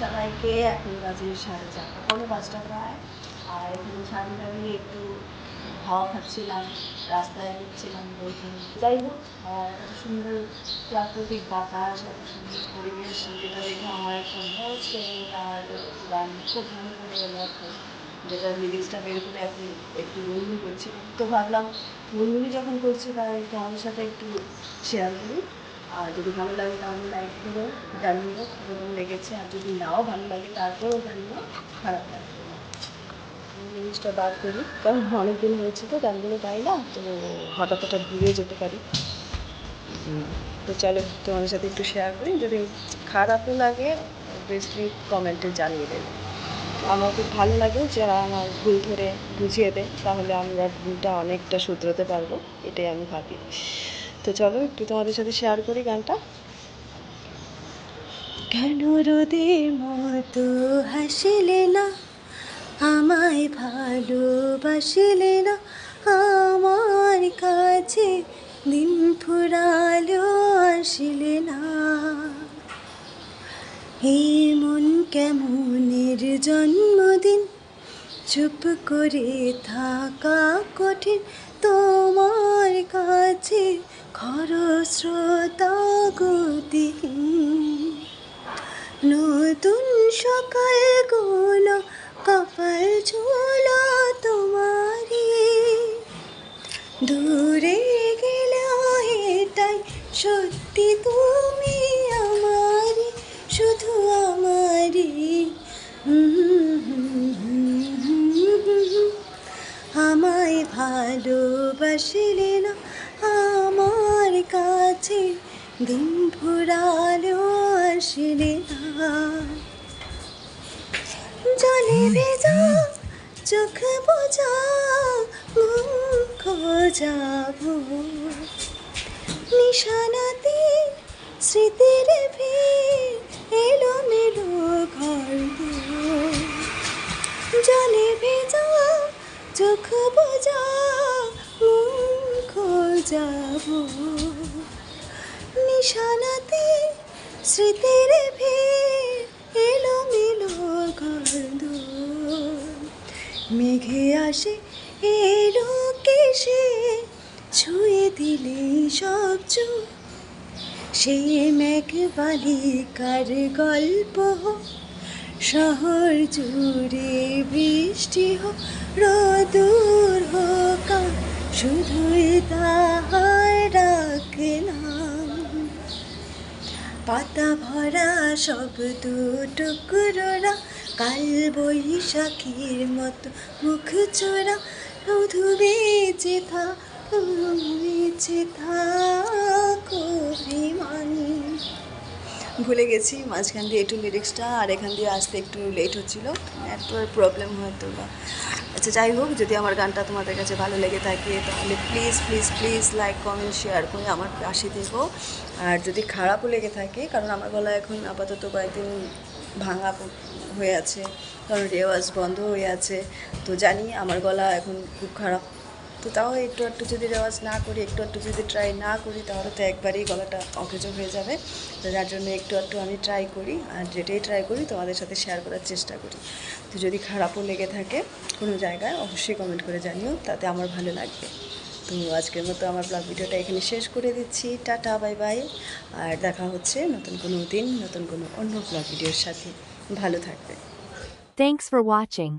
সবাইকে। এখন বাজে 4:30, পৌনে 5টা প্রায়। আর এখানে স্বামী আমি একটু হাওয়া খাচ্ছিলাম, রাস্তায় নিচ্ছিলাম বলতে। যাই হোক, এত সুন্দর প্রাকৃতিক বাতাস, এত সুন্দর পরিবেশ, যেটা দেখে আমার একটা হচ্ছে আর গান খুব ভালো করে গেল এখন, যেটা লিরিক্সটা বের করে এখন একটু গুনগুন করছি। তো ভাবলাম গুনগুনি যখন করছি তাই তোমাদের সাথে একটু শেয়ার করি। আর যদি ভালো লাগে তাহলে লাইক করো, জানিও কেমন লেগেছে। আর যদি নাও ভালো লাগে তারপরেও জানিও খারাপ লাগবে না। জিনিসটা বার করি, কারণ অনেকদিন হয়েছে তো গানগুলো গাই না, তো হঠাৎ হঠাৎ ভুলে যেতে পারি। তো চলো তোমাদের সাথে একটু শেয়ার করি। যদি খারাপও লাগে অবভিয়াসলি কমেন্টে জানিয়ে দেবে। আমার খুব ভালো লাগে যারা আমার ভুল ধরে বুঝিয়ে দেয়, তাহলে আমরা ভুলটা অনেকটা শুধরোতে পারবো, এটাই আমি ভাবি। তো চলো একটু তোমাদের সাথে শেয়ার করি গানটা। কেন রোদের মতো হাসিলে না, আমায় ভালোবাসিলে না, আমার কাছে দিন ফুরালো আসিলে না। এই মন কেমনের জন্মদিন, চুপ করে থাকা কঠিন, তোমার কাছে খরস্রোতা গতিহীন। নতুন সকালগুলো কপাল ঝোলা তোমারই, দূরে গেলে এটাই সত্যি তুমি আমারই, শুধু আমারই। আমায় ভালোবাসিলে না, আমার কাছে দিন ফুরালো আসিলে না। জলে ভেজা চোখ বোঝা ঘুম খোঁজাবো, নিশানাতে স্মৃতির ভিড় এলোমেলো ঘর। জলে ভেজা চোখ বোঝা ঘুম খোঁজাবো, নিশানাতে স্মৃতির ভিড় এলোমেলো ঘর। মেঘে আসে এলো কেসে, ছুঁয়ে দিলে সব চোখ, সেই মেঘ বালিকার গল্প হোক, শহর জুড়ে বৃষ্টি হোক, রোদুর হোক, শুধুই তাহার ডাকলাম। পাতা ভরা শব্দ টুকরোরা, কাল বৈশাখীর মতো মুখ চোরা, শুধু বেঁচে থাকো অভিমান। ভুলে গেছি মাঝখান দিয়ে একটু লিরিক্সটা, আর এখান দিয়ে আসতে একটু লেট হচ্ছিলো, নেটওয়ার্ক প্রবলেম হয়তো বা। আচ্ছা যাই হোক, যদি আমার গানটা তোমাদের কাছে ভালো লেগে থাকে তাহলে please please please like comment share করে আমার পাশে থেকো। আর যদি খারাপও লেগে থাকে, কারণ আমার গলা এখন আপাতত কয়েকদিন ভাঙা হয়ে আছে, কারণ রেওয়াজ বন্ধ হয়ে আছে, তো জানি আমার গলা এখন খুব খারাপ। তো তাও একটু একটু যদি রেওয়াজ না করি, একটু একটু যদি ট্রাই না করি, তাহলে তো একবারেই গলাটা অকেজো হয়ে যাবে। তো যার জন্য একটু একটু আমি ট্রাই করি, আর যেটাই ট্রাই করি তোমাদের সাথে শেয়ার করার চেষ্টা করি। তো যদি খারাপও লেগে থাকে কোনো জায়গায়, অবশ্যই কমেন্ট করে জানিও, তাতে আমার ভালো লাগবে। তো আজকের মতো আমার ব্লগ ভিডিওটা এখানে শেষ করে দিচ্ছি। Tata, bye bye. আর দেখা হচ্ছে নতুন কোনো দিন, নতুন কোনো অন্য ব্লগ ভিডিওর সাথে। ভালো থাকবে। Thanks for watching.